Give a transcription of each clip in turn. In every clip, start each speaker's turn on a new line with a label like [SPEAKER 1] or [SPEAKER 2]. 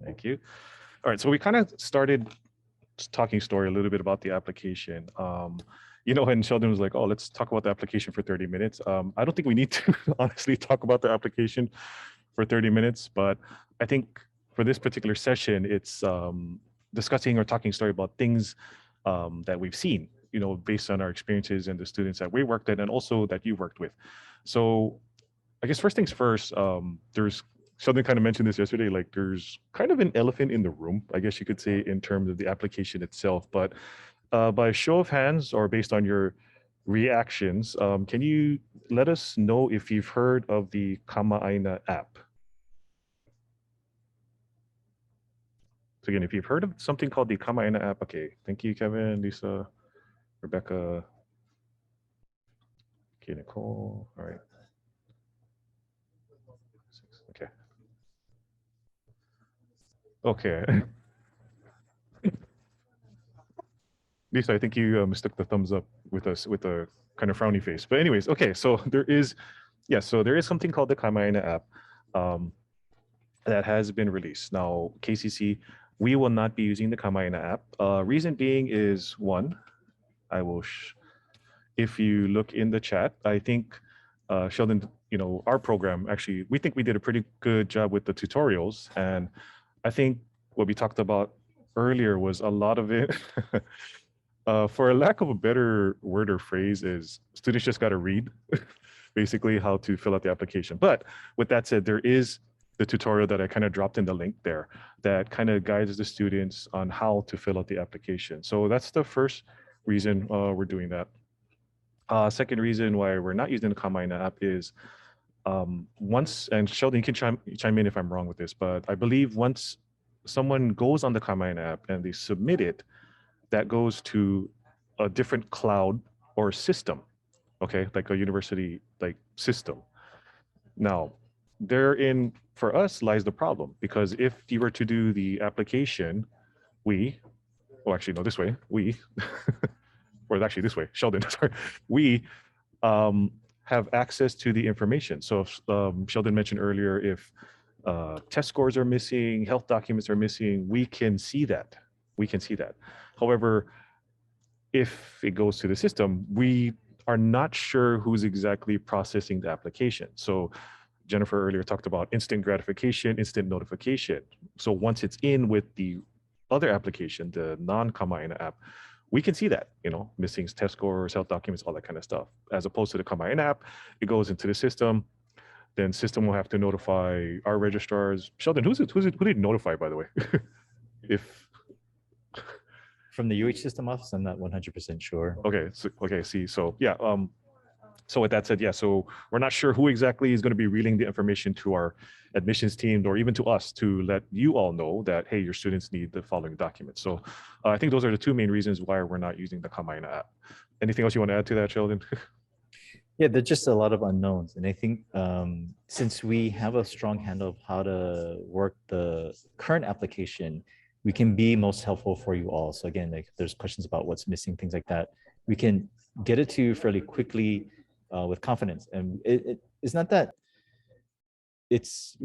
[SPEAKER 1] Thank you. All right, so we kind of started talking story a little bit about the application. And Sheldon was like, oh, let's talk about the application for 30 minutes. I don't think we need to honestly talk about the application for 30 minutes, but I think for this particular session, it's discussing or talking story about things that we've seen, based on our experiences and the students that we worked at and also that you worked with. So I guess first things first, there's Sheldon kind of mentioned this yesterday, like there's kind of an elephant in the room, I guess you could say, in terms of the application itself. But by show of hands or based on your reactions, can you let us know if you've heard of the Kama'aina app? So again, if you've heard of something called the Kama'aina app, okay. Thank you, Kevin, Lisa, Rebecca, okay, Nicole, all right. Okay. Okay. Lisa, I think you mistook the thumbs up with us with a kind of frowny face. But anyways, okay, so there is something called the Kama'aina app that has been released. Now, KCC, we will not be using the Kama'aina app. Reason being is one, I will, if you look in the chat, I think Sheldon, our program, actually, we think we did a pretty good job with the tutorials. And I think what we talked about earlier was a lot of it, for a lack of a better word or phrase, is students just got to read basically how to fill out the application. But with that said, there is the tutorial that I kind of dropped in the link there that kind of guides the students on how to fill out the application. So that's the first reason we're doing that. Second reason why we're not using the Kama'aina app is once, and Sheldon, you can chime in if I'm wrong with this, but I believe once someone goes on the Kama'aina app and they submit it, that goes to a different cloud or system, okay, like a university like system. Now, therein for us lies the problem, because if you were to do the application, this way, or actually this way, Sheldon, sorry, we have access to the information. So if, Sheldon mentioned earlier, if test scores are missing, health documents are missing, we can see that. However, if it goes to the system, we are not sure who's exactly processing the application. So Jennifer earlier talked about instant gratification, instant notification. So once it's in with the other application, the non-Kama'aina app, we can see that, missing test scores, health documents, all that kind of stuff. As opposed to the Kama'aina app, it goes into the system, then system will have to notify our registrars. Sheldon, who did notify, by the way? If
[SPEAKER 2] from the UH system office, I'm not 100% sure.
[SPEAKER 1] Okay, so yeah, so with that said, yeah, so we're not sure who exactly is going to be relaying the information to our admissions team or even to us to let you all know that, hey, your students need the following documents. So I think those are the two main reasons why we're not using the Kama'aina app. Anything else you want to add to that, Sheldon?
[SPEAKER 2] Yeah, there's just a lot of unknowns. And I think since we have a strong handle of how to work the current application, we can be most helpful for you all. So again, like if there's questions about what's missing, things like that, we can get it to you fairly quickly with confidence. And it's not that it's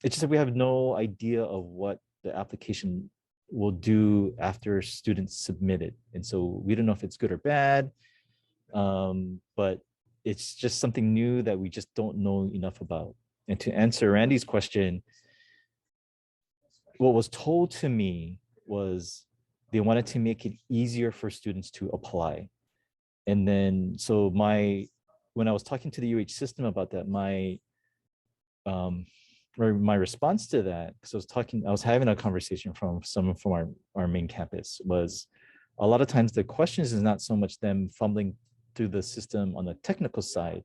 [SPEAKER 2] just that we have no idea of what the application will do after students submit it. And so we don't know if it's good or bad, but it's just something new that we just don't know enough about. And to answer Randy's question, what was told to me was they wanted to make it easier for students to apply. And then, so when I was talking to the UH system about that, my response to that, because I was having a conversation from someone from our main campus, was a lot of times the questions is not so much them fumbling through the system on the technical side.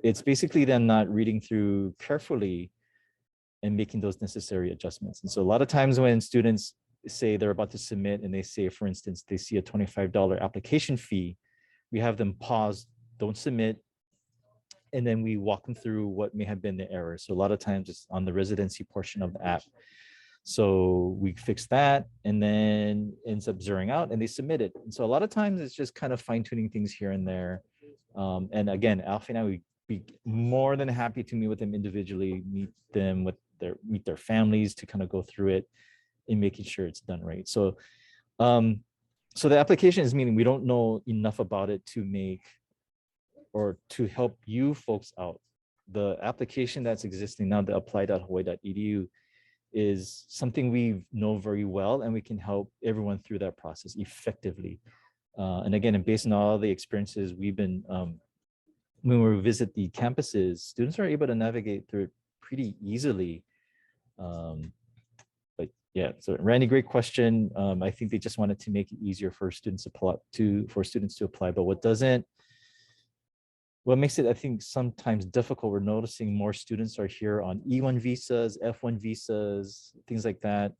[SPEAKER 2] It's basically them not reading through carefully and making those necessary adjustments. And so a lot of times when students say they're about to submit and they say, for instance, they see a $25 application fee, we have them pause, don't submit, and then we walk them through what may have been the error. So a lot of times it's on the residency portion of the app. So we fix that and then ends up zeroing out and they submit it. And so a lot of times it's just kind of fine tuning things here and there. And again, Alfie and I would be more than happy to meet with them individually, meet them with meet their families to kind of go through it and making sure it's done right. So so the application is meaning we don't know enough about it to make or to help you folks out. The application that's existing now, the apply.hawaii.edu, is something we know very well, and we can help everyone through that process effectively. And again, and based on all the experiences we've been, when we visit the campuses, students are able to navigate through it pretty easily. But yeah, so Randy, great question. I think they just wanted to make it easier for students to apply, but what makes it, I think, sometimes difficult, we're noticing more students are here on E1 visas, F1 visas, things like that.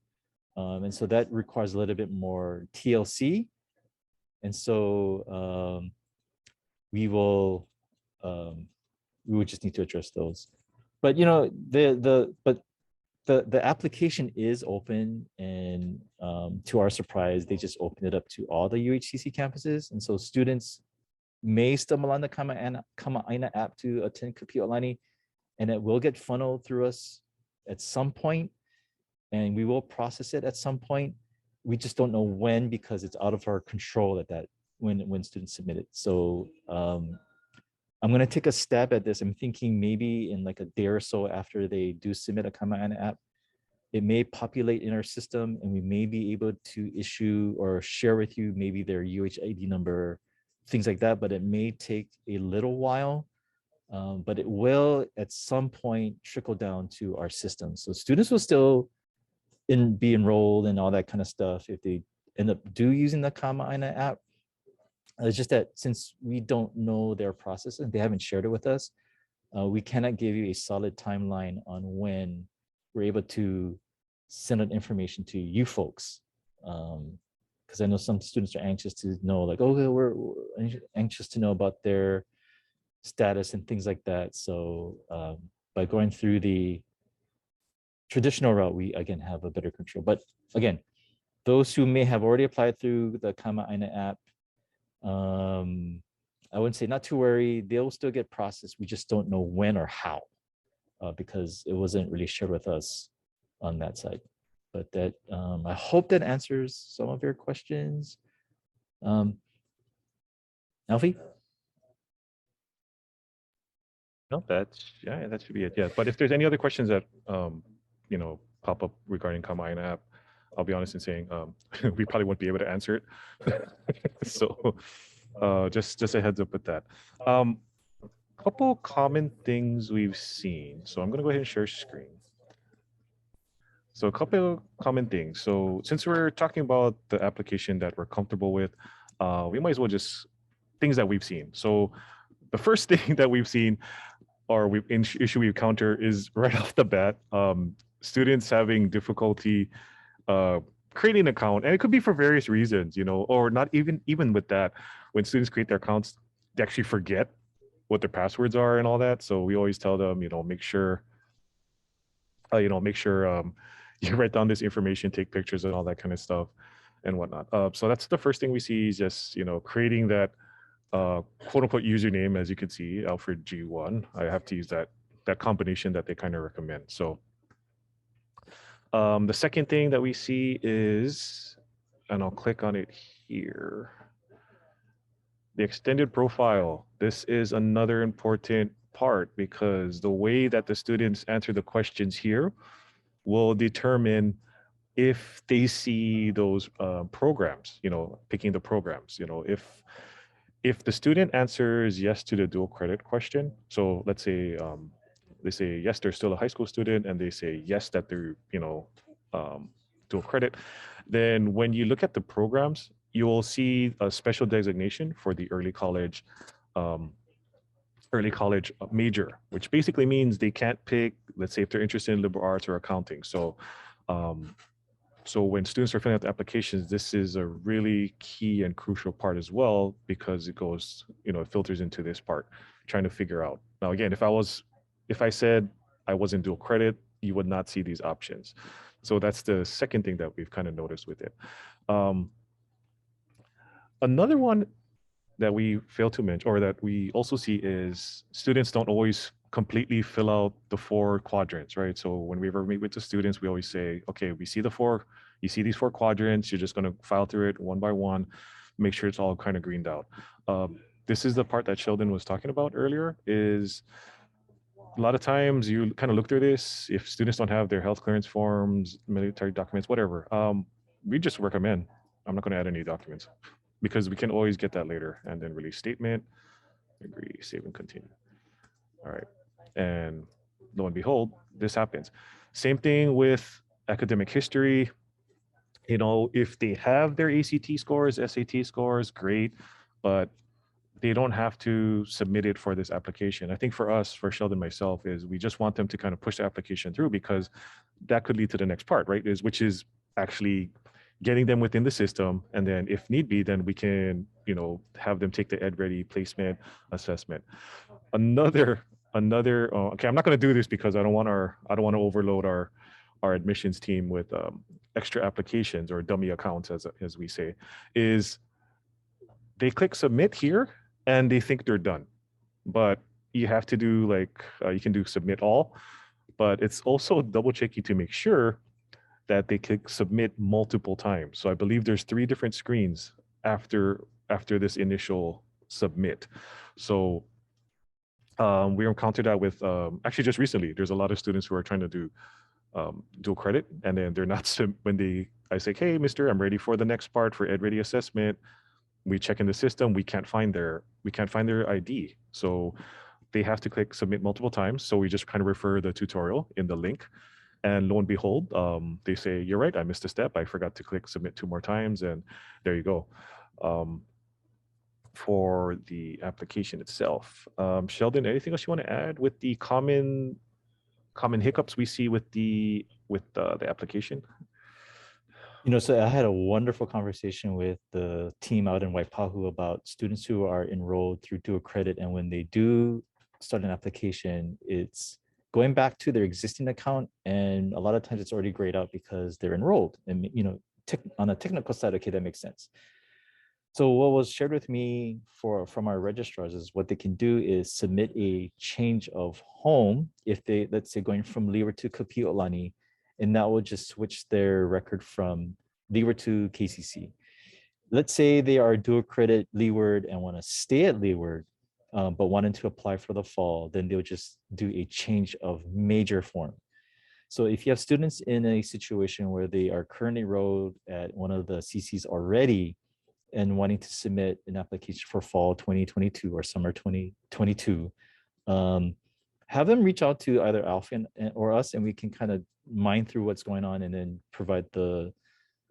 [SPEAKER 2] And so that requires a little bit more TLC. And so we would just need to address those. But you know, the application is open, and to our surprise, they just opened it up to all the UHCC campuses. And so students may stumble on the Kama'aina app to attend Kapiʻolani, and it will get funneled through us at some point, and we will process it at some point. We just don't know when, because it's out of our control when students submit it. So I'm going to take a stab at this. I'm thinking maybe in like a day or so after they do submit a Kama'aina app, it may populate in our system, and we may be able to issue or share with you maybe their UHID number, things like that, but it may take a little while, but it will at some point trickle down to our system. So students will still be enrolled and all that kind of stuff if they end up using the Kama'aina app. It's just that since we don't know their process and they haven't shared it with us, we cannot give you a solid timeline on when we're able to send out information to you folks. Because I know some students are anxious to know, like, okay, we're anxious to know about their status and things like that. So by going through the traditional route, we again have a better control. But again, those who may have already applied through the Kama'aina app, I wouldn't say not to worry, they'll still get processed. We just don't know when or how, because it wasn't really shared with us on that side. But that I hope that answers some of your questions. Alfie?
[SPEAKER 1] No, that should be it. Yeah, but if there's any other questions that you know, pop up regarding Kama'aina app, I'll be honest in saying we probably won't be able to answer it. So just a heads up with that. Couple common things we've seen. So I'm gonna go ahead and share screen. So a couple common things. So since we're talking about the application that we're comfortable with, we might as well just things that we've seen. So the first thing that we've seen or issue we encounter is right off the bat, students having difficulty creating an account, and it could be for various reasons, you know, or not even with that. When students create their accounts, they actually forget what their passwords are and all that. So we always tell them, you know, make sure you write down this information, take pictures and all that kind of stuff and whatnot. So that's the first thing we see is just, you know, creating that quote unquote username. As you can see, Alfred G1. I have to use that combination that they kind of recommend. So the second thing that we see is, and I'll click on it here, the extended profile. This is another important part because the way that the students answer the questions here will determine if they see those programs, you know, picking the programs, you know, if the student answers yes to the dual credit question. So let's say they say yes, they're still a high school student, and they say yes that they're, you know, dual credit. Then when you look at the programs, you will see a special designation for the early college major, which basically means they can't pick, let's say if they're interested in liberal arts or accounting. So so when students are filling out the applications, this is a really key and crucial part as well, because it goes, you know, it filters into this part, trying to figure out. Now, again, if I said I wasn't dual credit, you would not see these options. So that's the second thing that we've kind of noticed with it. Another one that we fail to mention, or that we also see, is students don't always completely fill out the 4 quadrants, right? So when we ever meet with the students, we always say, okay, we see you see these 4 quadrants, you're just going to file through it one by one, make sure it's all kind of greened out. This is the part that Sheldon was talking about earlier, is a lot of times you kind of look through this. If students don't have their health clearance forms, military documents, whatever, we just recommend, I'm not going to add any documents because we can always get that later. And then release statement, agree, save and continue. All right. And lo and behold, this happens. Same thing with academic history. You know, if they have their ACT scores, SAT scores, great, but they don't have to submit it for this application. I think for us, for Sheldon, myself, is we just want them to kind of push the application through, because that could lead to the next part, right? Which is actually getting them within the system. And then if need be, then we can, you know, have them take the EdReady placement assessment. Another, okay, I'm not going to do this because I don't want to overload our admissions team with extra applications or dummy accounts, as we say, is they click submit here and they think they're done. But you have to do like, you can do submit all, but it's also double checking to make sure that they click submit multiple times. So I believe there's 3 different screens after this initial submit. So we encountered that with actually just recently. There's a lot of students who are trying to do dual credit, and then they're not when I say, hey, mister, I'm ready for the next part for EdReady assessment. We check in the system, we can't find their ID. So they have to click submit multiple times. So we just kind of refer the tutorial in the link. And lo and behold, they say, you're right, I missed a step. I forgot to click submit 2 more times. And there you go. For the application itself. Sheldon, anything else you want to add with the common hiccups we see with the application?
[SPEAKER 2] You know, so I had a wonderful conversation with the team out in Waipahu about students who are enrolled through dual credit. And when they do start an application, it's going back to their existing account. And a lot of times it's already grayed out because they're enrolled. And, you know, on a technical side, okay, that makes sense. So what was shared with me from our registrars is what they can do is submit a change of home if they, let's say, going from Leeward to Kapiʻolani, and that will just switch their record from Leeward to KCC. Let's say they are dual credit Leeward and want to stay at Leeward, but wanting to apply for the fall, then they'll just do a change of major form. So if you have students in a situation where they are currently enrolled at one of the CCs already and wanting to submit an application for fall 2022 or summer 2022, have them reach out to either Alfie or us, and we can kind of mine through what's going on and then provide the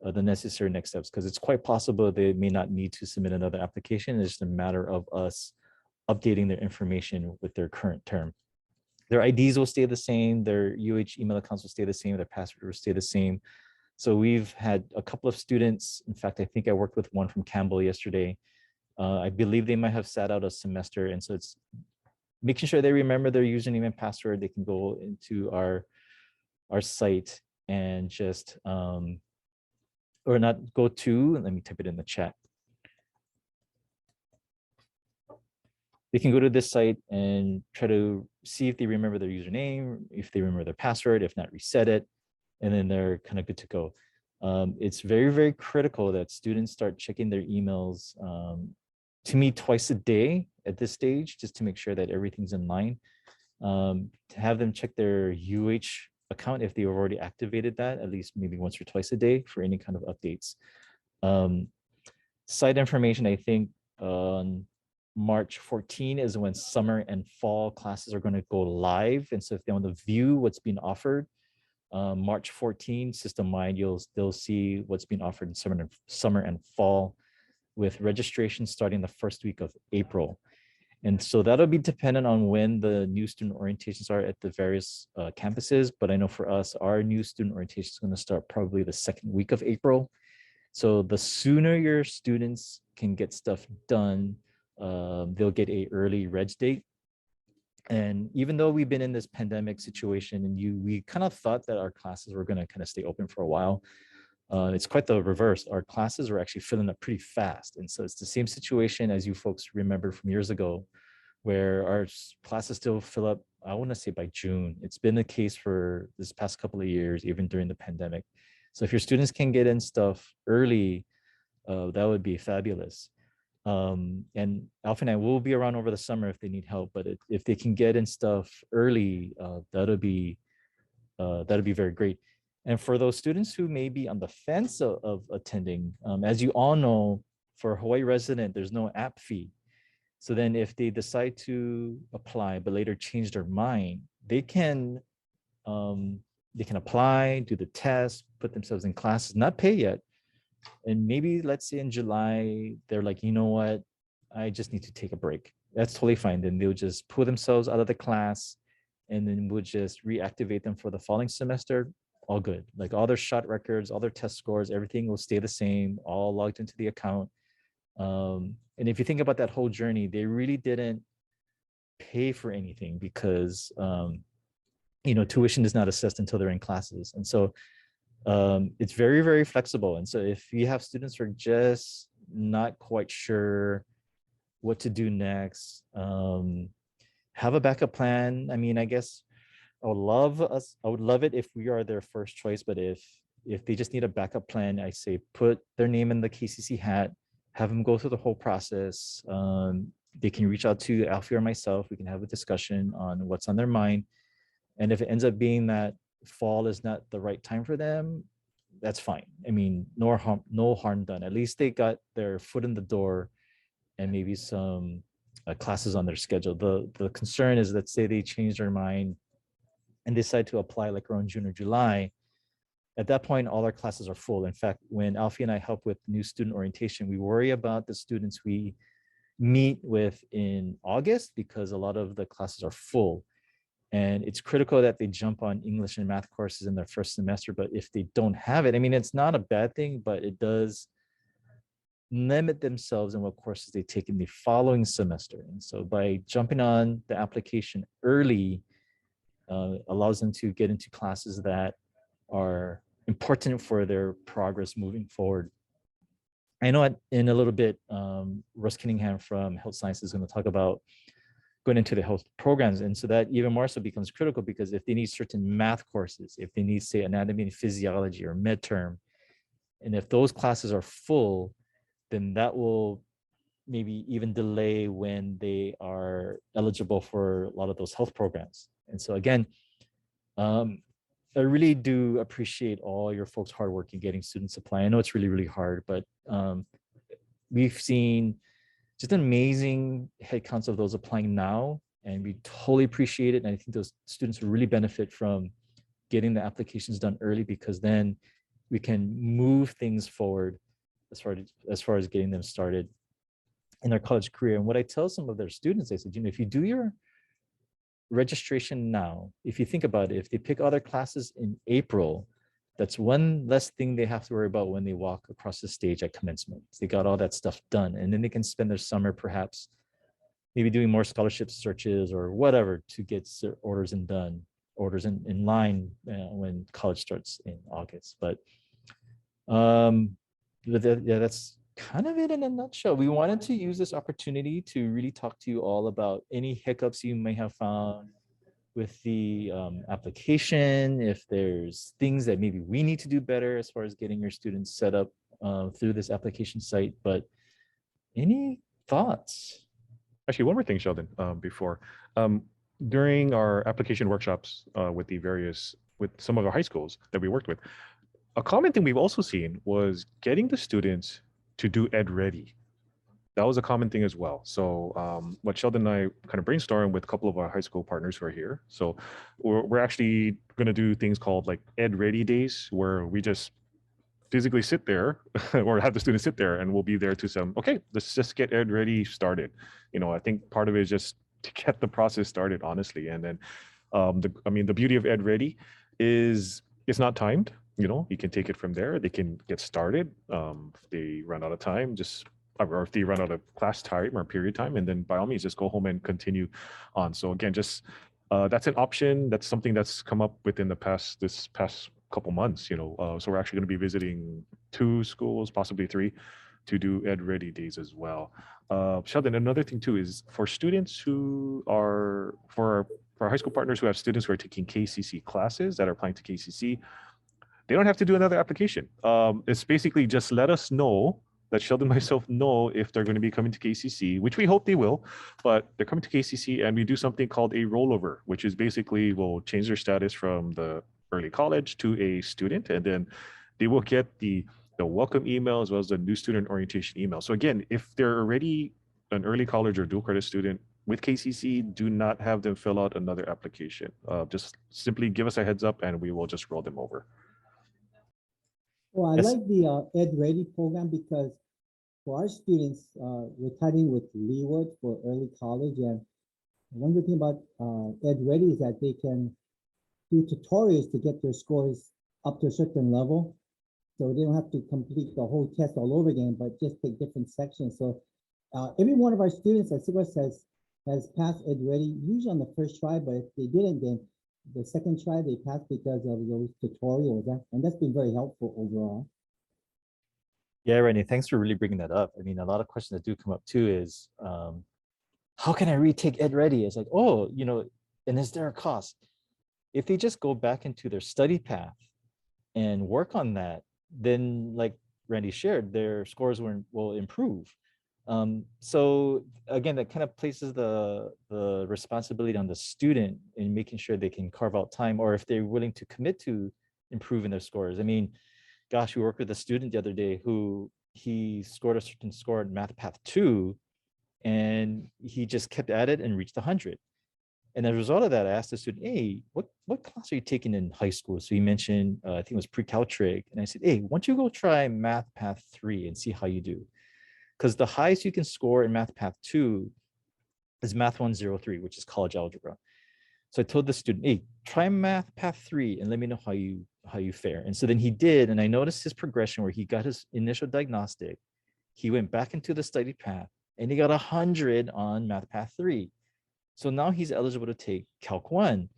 [SPEAKER 2] necessary next steps, because it's quite possible they may not need to submit another application. It's just a matter of us updating their information with their current term. Their IDs will stay the same, their email accounts will stay the same, their password will stay the same. So we've had a couple of students. In fact, I think I worked with one from Campbell yesterday. I believe they might have sat out a semester. And so it's making sure they remember their username and password. They can go into our site and just, or not go to, let me type it in the chat. They can go to this site and try to see if they remember their username, if they remember their password, if not, reset it, and then they're kind of good to go. It's very, very critical that students start checking their emails, to me, twice a day at this stage, just to make sure that everything's in line. To have them check their account if they've already activated that, at least maybe once or twice a day for any kind of updates. Site information, I think on March 14 is when summer and fall classes are going to go live. And so if they want to view what's being offered, March 14 system-wide, they'll see what's being offered in summer and fall, with registration starting the first week of April. And so that'll be dependent on when the new student orientations are at the various campuses. But I know for us, our new student orientation is going to start probably the second week of April. So the sooner your students can get stuff done, they'll get an early reg date. And even though we've been in this pandemic situation and we kind of thought that our classes were going to kind of stay open for a while, it's quite the reverse. Our classes are actually filling up pretty fast. And so it's the same situation as you folks remember from years ago, where our classes still fill up, I want to say by June. It's been the case for this past couple of years, even during the pandemic. So if your students can get in stuff early, that would be fabulous. And Alfie and I will be around over the summer if they need help, but if they can get in stuff early, that'll be very great. And for those students who may be on the fence of attending, as you all know, for a Hawaii resident, there's no app fee. So then if they decide to apply, but later change their mind, um, they can apply, do the test, put themselves in classes, not pay yet. And maybe let's say in July, they're like, you know what, I just need to take a break. That's totally fine. Then they'll just pull themselves out of the class and then we'll just reactivate them for the following semester. All good. Like all their shot records, all their test scores, everything will stay the same, all logged into the account. And if you think about that whole journey, they really didn't pay for anything because tuition is not assessed until they're in classes. And so it's very, very flexible. And so if you have students who are just not quite sure what to do next, have a backup plan. I mean, I guess I would love it if we are their first choice, but if they just need a backup plan, I say put their name in the KCC hat, have them go through the whole process. They can reach out to Alfie or myself. We can have a discussion on what's on their mind. And if it ends up being that fall is not the right time for them, that's fine. I mean, no harm done. At least they got their foot in the door and maybe some classes on their schedule. The concern is, let's say they change their mind and decide to apply like around June or July. At that point, all our classes are full. In fact, when Alfie and I help with new student orientation, we worry about the students we meet with in August because a lot of the classes are full. And it's critical that they jump on English and math courses in their first semester. But if they don't have it, I mean, it's not a bad thing, but it does limit themselves in what courses they take in the following semester. And so by jumping on the application early, allows them to get into classes that are important for their progress moving forward. I know in a little bit, Russ Kinningham from Health Sciences is going to talk about going into the health programs. And so that even more so becomes critical because if they need certain math courses, if they need, say, anatomy and physiology or midterm, and if those classes are full, then that will maybe even delay when they are eligible for a lot of those health programs. And so again, I really do appreciate all your folks' hard work in getting student supply. I know it's really, really hard, but we've seen just amazing headcounts of those applying now, and we totally appreciate it. And I think those students will really benefit from getting the applications done early because then we can move things forward as far as getting them started in their college career. And what I tell some of their students, I said, if you do your registration now, if you think about it, if they pick other classes in April, that's one less thing they have to worry about when they walk across the stage at commencement. They got all that stuff done, and then they can spend their summer perhaps maybe doing more scholarship searches or whatever to get orders in line when college starts in August. But yeah, that's kind of it in a nutshell. We wanted to use this opportunity to really talk to you all about any hiccups you may have found with the application, if there's things that maybe we need to do better as far as getting your students set up through this application site. But any thoughts?
[SPEAKER 1] Actually, one more thing, Sheldon, before. During our application workshops with some of our high schools that we worked with, a common thing we've also seen was getting the students to do EdReady. That was a common thing as well. So what Sheldon and I kind of brainstormed with a couple of our high school partners who are here. So we're actually going to do things called like EdReady days, where we just physically sit there or have the students sit there, and we'll be there to some, okay, let's just get EdReady started. I think part of it is just to get the process started, honestly. And then the beauty of EdReady is it's not timed. You can take it from there. They can get started. If they run out of time, or if they run out of class time or period time, and then by all means, just go home and continue on. So again, just that's an option. That's something that's come up within this past couple months. So we're actually going to be visiting 2 schools, possibly 3, to do EdReady days as well. Sheldon, another thing too is for students who are, for our high school partners who have students who are taking KCC classes that are applying to KCC, they don't have to do another application. It's basically just let us know, let Sheldon and myself know if they're going to be coming to KCC, which we hope they will, but they're coming to KCC and we do something called a rollover, which is basically we'll change their status from the early college to a student, and then they will get the welcome email as well as the new student orientation email. So again, if they're already an early college or dual credit student with KCC, do not have them fill out another application. Just simply give us a heads up and we will just roll them over.
[SPEAKER 3] Well, I
[SPEAKER 2] Yes.
[SPEAKER 3] like the EdReady program because for our students, we're studying with Leeward for early college. And one good thing about EdReady is that they can do tutorials to get their scores up to a certain level. So they don't have to complete the whole test all over again, but just take different sections. So every one of our students, as Sigma says, has passed EdReady, usually on the first try, but if they didn't, then the second try they passed because of those tutorials. And that's been very helpful overall.
[SPEAKER 2] Yeah, Randy, thanks for really bringing that up. I mean, a lot of questions that do come up too is, how can I retake EdReady? It's like, oh, you know, and is there a cost? If they just go back into their study path and work on that, then like Randy shared, their scores will improve. So again, that kind of places the responsibility on the student in making sure they can carve out time, or if they're willing to commit to improving their scores. I mean, gosh, we worked with a student the other day who he scored a certain score in Math Path 2, and he just kept at it and reached 100. And as a result of that, I asked the student, hey, what class are you taking in high school? So he mentioned, I think it was pre-caltrig. And I said, hey, why don't you go try Math Path 3 and see how you do? Because the highest you can score in Math Path 2 is Math 103, which is college algebra. So I told the student, hey, try Math Path 3 and let me know how you fare. And so then he did, and I noticed his progression where he got his initial diagnostic, he went back into the study path, and he got 100 on Math Path 3. So now he's eligible to take Calc 1.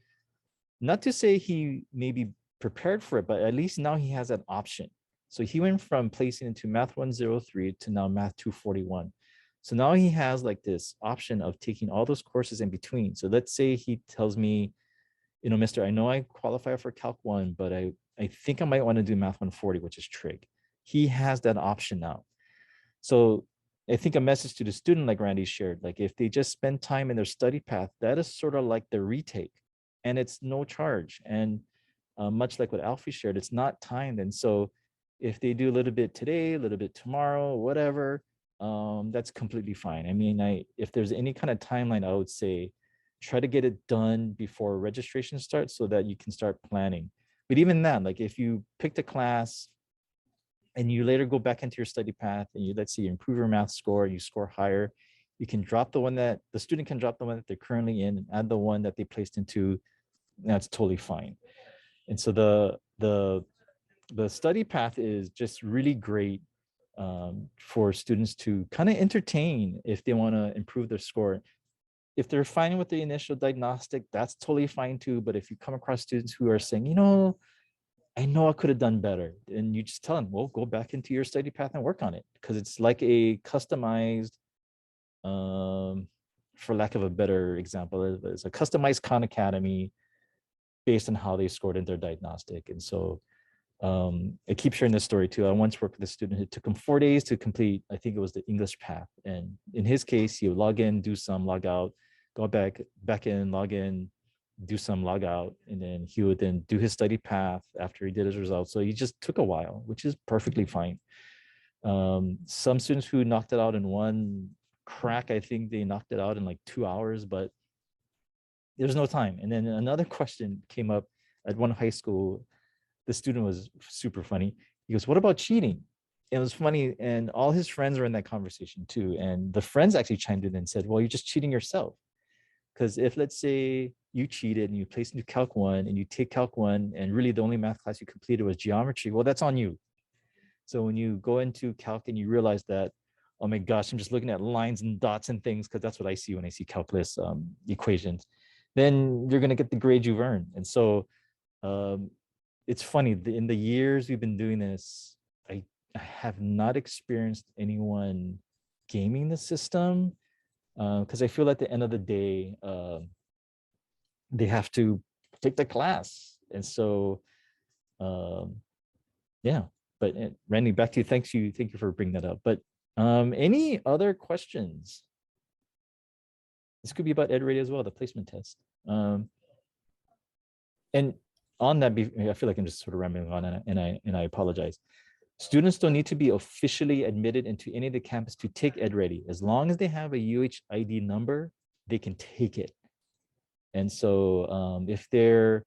[SPEAKER 2] Not to say he may be prepared for it, but at least now he has that option. So he went from placing into Math 103 to now Math 241. So now he has like this option of taking all those courses in between. So let's say he tells me, you know, Mister, I know I qualify for Calc 1, but I think I might want to do Math 140, which is trig. He has that option now. So I think a message to the student, like Randy shared, like if they just spend time in their study path, that is sort of like the retake, and it's no charge. And much like what Alfie shared, it's not timed. And so if they do a little bit today, a little bit tomorrow, whatever, that's completely fine. I mean, if there's any kind of timeline, I would say try to get it done before registration starts so that you can start planning. But even then, like if you picked a class and you later go back into your study path and you, let's say, you improve your math score, you score higher, you can drop the one that the student can drop the one that they're currently in and add the one that they placed into. That's totally fine. And so the study path is just really great for students to kind of entertain if they want to improve their score. If they're fine with the initial diagnostic, that's totally fine too. But if you come across students who are saying, you know I could have done better, and you just tell them, well, go back into your study path and work on it, because it's like a customized, for lack of a better example, it's a customized Khan Academy based on how they scored in their diagnostic. And so I keep sharing this story too. I once worked with a student. It took him 4 days to complete, I think it was the English path. And in his case, he would log in, do some, log out, go back in, log in, do some, log out, and then he would then do his study path after he did his results. So he just took a while, which is perfectly fine. Some students who knocked it out in one crack, I think they knocked it out in like 2 hours, but there's no time. And then another question came up at one high school. The student was super funny. He goes, what about cheating? It was funny. And all his friends were in that conversation too. And the friends actually chimed in and said, well, you're just cheating yourself. Because if, let's say, you cheated and you placed into Calc 1 and you take Calc 1 and really the only math class you completed was geometry, well, that's on you. So when you go into Calc and you realize that, oh my gosh, I'm just looking at lines and dots and things, because that's what I see when I see calculus equations, then you're going to get the grade you've earned. And so it's funny, in the years we've been doing this, I have not experienced anyone gaming the system, because I feel at the end of the day, they have to take the class. And so, yeah, but Randy, back to you. Thank you for bringing that up. But any other questions? This could be about EdReady as well, the placement test. And on that, I feel like I'm just sort of rambling on, and I apologize. Students don't need to be officially admitted into any of the campus to take EdReady. As long as they have a UHID number, they can take it. And so if they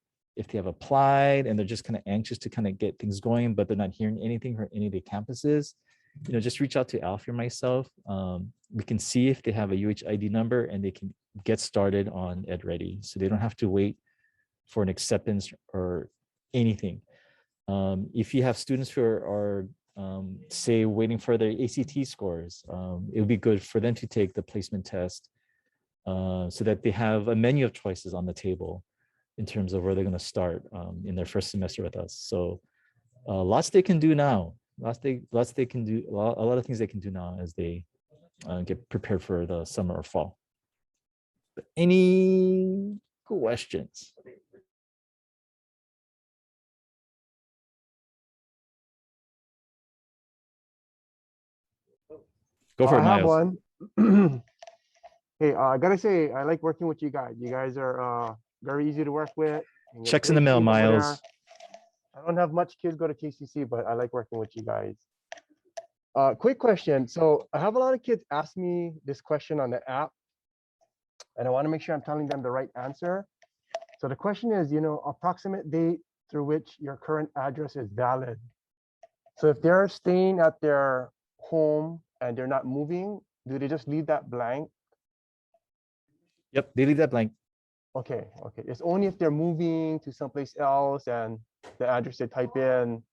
[SPEAKER 2] have applied and they're just kind of anxious to kind of get things going, but they're not hearing anything from any of the campuses, just reach out to Alfie or myself. We can see if they have a UHID number and they can get started on EdReady. So they don't have to wait for an acceptance or anything. If you have students who are say waiting for their ACT scores, it would be good for them to take the placement test so that they have a menu of choices on the table in terms of where they're going to start in their first semester with us. So lots they can do now. Lots they can do. A lot of things they can do now as they get prepared for the summer or fall. But any questions? Go for it,
[SPEAKER 4] I have
[SPEAKER 2] Miles.
[SPEAKER 4] one. Hey, I gotta say, I like working with you guys. You guys are very easy to work with. And you're a
[SPEAKER 2] Checks in the
[SPEAKER 4] great
[SPEAKER 2] mail,
[SPEAKER 4] team over there.
[SPEAKER 2] Miles.
[SPEAKER 4] I don't have much kids go to KCC, but I like working with you guys. Quick question. So I have a lot of kids ask me this question on the app, and I want to make sure I'm telling them the right answer. So the question is, approximate date through which your current address is valid. So if they're staying at their home and they're not moving, do they just leave that blank?
[SPEAKER 2] Yep, they leave that blank.
[SPEAKER 4] Okay. It's only if they're moving to someplace else and the address they type in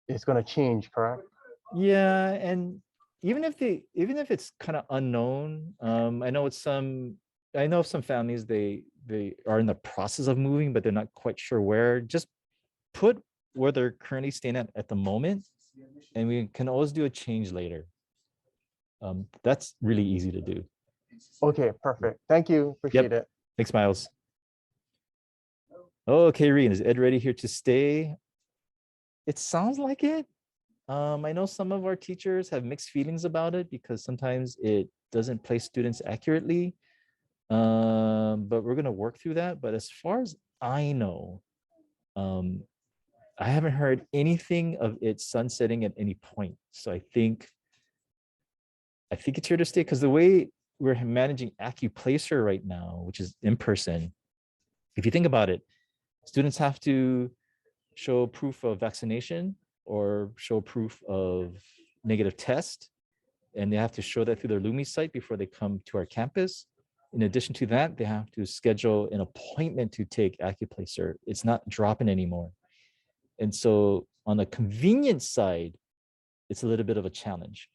[SPEAKER 4] is going to change, correct?
[SPEAKER 2] Yeah, and even if it's kind of unknown, I know some families they are in the process of moving, but they're not quite sure where. Just put where they're currently staying at the moment, and we can always do a change later. That's really easy to do.
[SPEAKER 4] Okay, perfect. Thank you. Appreciate it.
[SPEAKER 2] Thanks, Miles. Okay, Regan, is EdReady here to stay? It sounds like it. I know some of our teachers have mixed feelings about it because sometimes it doesn't place students accurately. But we're gonna work through that. But as far as I know, I haven't heard anything of it sunsetting at any point. So I think it's here to stay, because the way we're managing AccuPlacer right now, which is in person, if you think about it, students have to show proof of vaccination or show proof of negative test, and they have to show that through their Lumi site before they come to our campus. In addition to that, they have to schedule an appointment to take AccuPlacer. It's not dropping anymore. And so on the convenience side, it's a little bit of a challenge.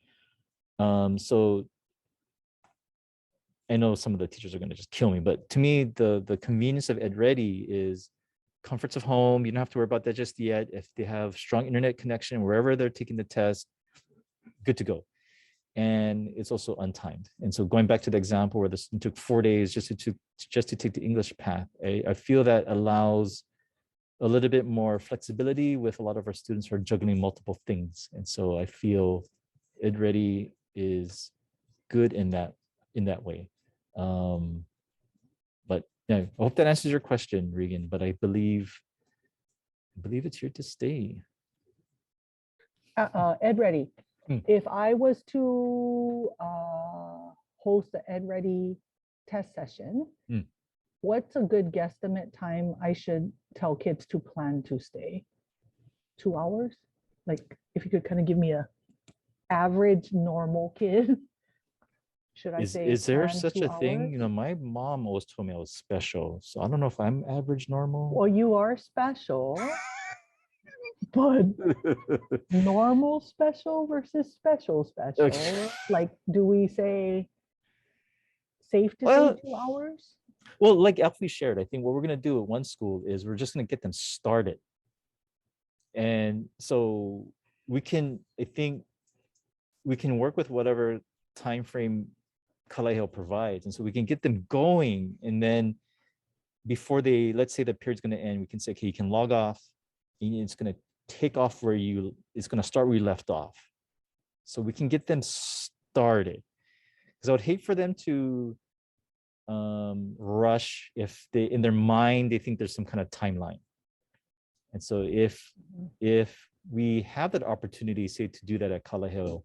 [SPEAKER 2] So I know some of the teachers are going to just kill me, but to me, the convenience of EdReady is comforts of home. You don't have to worry about that just yet. If they have strong internet connection wherever they're taking the test, good to go. And it's also untimed. And so going back to the example where this took 4 days just to take the English path, I feel that allows a little bit more flexibility with a lot of our students who are juggling multiple things. And so I feel EdReady is good in that way. But yeah, I hope that answers your question, Regan. But I believe it's here to stay.
[SPEAKER 5] EdReady. If I was to host the EdReady test session, what's a good guesstimate time I should tell kids to plan to stay? 2 hours? Like, if you could kind of give me a average normal kid. Should I say
[SPEAKER 2] is there
[SPEAKER 5] plan
[SPEAKER 2] such
[SPEAKER 5] 2
[SPEAKER 2] a thing?
[SPEAKER 5] hours?
[SPEAKER 2] You know, my mom always told me I was special. So I don't know if I'm average normal.
[SPEAKER 5] Well, you are special, but normal special versus special.
[SPEAKER 2] Okay.
[SPEAKER 5] Like, do we say safe to
[SPEAKER 2] Well,
[SPEAKER 5] say 2 hours?
[SPEAKER 2] Well, like Alfie shared, I think what we're going to do at one school is we're just going to get them started. And so we can, I think we can work with whatever time frame Kalaheo provides. And so we can get them going. And then before they, let's say the period's going to end, we can say, okay, you can log off. And it's going to take off where it's going to start where you left off. So we can get them started. Because I would hate for them to rush if they, in their mind, they think there's some kind of timeline. And so if we have that opportunity, say, to do that at Kalaheo,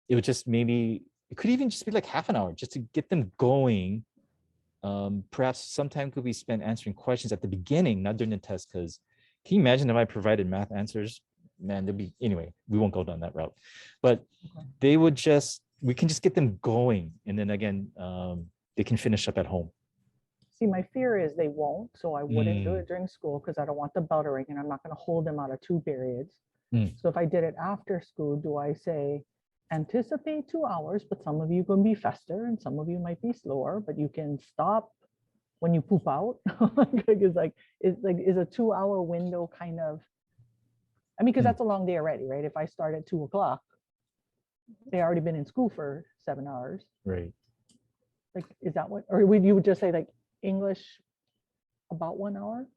[SPEAKER 2] it would just maybe, it could even just be like half an hour just to get them going. Perhaps some time could be spent answering questions at the beginning, not during the test, because can you imagine if I provided math answers? Man, there'd be, anyway, we won't go down that route. But they would just, we can just get them going. And then again, they can finish up at home.
[SPEAKER 5] See, my fear is they won't, so I wouldn't do it during school because I don't want the bell to ring and I'm not going to hold them out of 2 periods. So if I did it after school, do I say, anticipate 2 hours, but some of you can be faster and some of you might be slower, but you can stop when you poop out? It's like, is a 2 hour window kind of, I mean, because that's a long day already, right? If I start at 2 o'clock, they already been in school for 7 hours.
[SPEAKER 2] Right.
[SPEAKER 5] Like, is that what, or would you just say like English about 1 hour?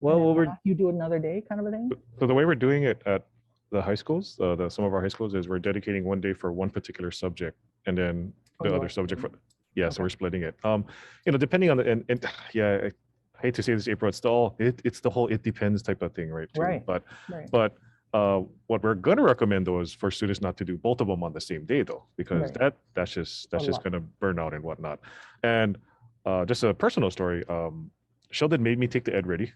[SPEAKER 2] Well, what we're,
[SPEAKER 5] you do another day kind of a thing?
[SPEAKER 1] So the way we're doing it at the high schools, some of our high schools, is we're dedicating 1 day for one particular subject, and then the other subject for, yeah. So we're splitting it. You know, depending on the, and yeah, I hate to say this, April, it's the whole it depends type of thing, right? Too.
[SPEAKER 5] Right.
[SPEAKER 1] But what we're going to recommend though is for students not to do both of them on the same day though, because that's just going to burn out and whatnot. And just a personal story. Sheldon made me take the EdReady.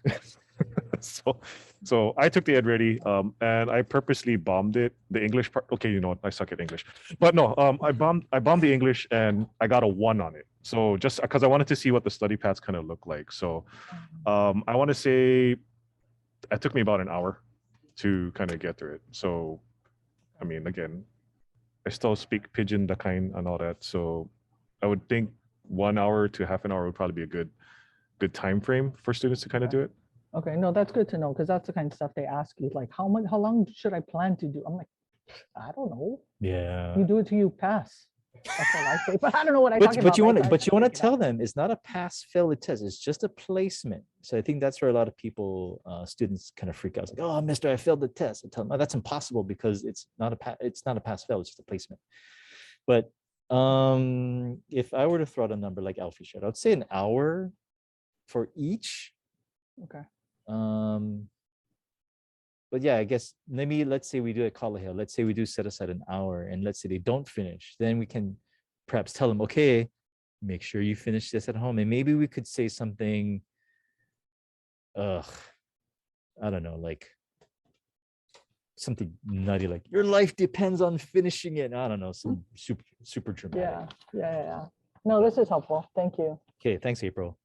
[SPEAKER 1] so I took the EdReady and I purposely bombed it. The English part, okay, you know what? I suck at English. But no, I bombed the English and I got a 1 on it. So just because I wanted to see what the study paths kind of look like. So I want to say it took me about an hour to kind of get through it. So I mean, again, I still speak pidgin, the kind and all that. So I would think 1 hour to half an hour would probably be a good time frame for students to kind of do it.
[SPEAKER 5] Okay, no, that's good to know, because that's the kind of stuff they ask you, like how long should I plan to do? I'm like, I don't know.
[SPEAKER 2] Yeah.
[SPEAKER 5] You do it till you pass. That's all I say. But I don't know what I talk about.
[SPEAKER 2] But you want to tell them it's not a pass-fail test. It's just a placement. So I think that's where a lot of people, students, kind of freak out. It's like, oh, mister, I failed the test. I tell them, oh, that's impossible because it's not a pass-fail. It's just a placement. But if I were to throw out a number like Alfie shared, I would say an hour for each.
[SPEAKER 5] Okay.
[SPEAKER 2] But yeah, I guess maybe let's say we do at Kalaheo. Let's say we do set aside an hour, and let's say they don't finish. Then we can perhaps tell them, okay, make sure you finish this at home. And maybe we could say something, I don't know, like something nutty, like your life depends on finishing it. I don't know, some super dramatic.
[SPEAKER 5] Yeah. No, this is helpful. Thank you.
[SPEAKER 2] Okay, thanks, April.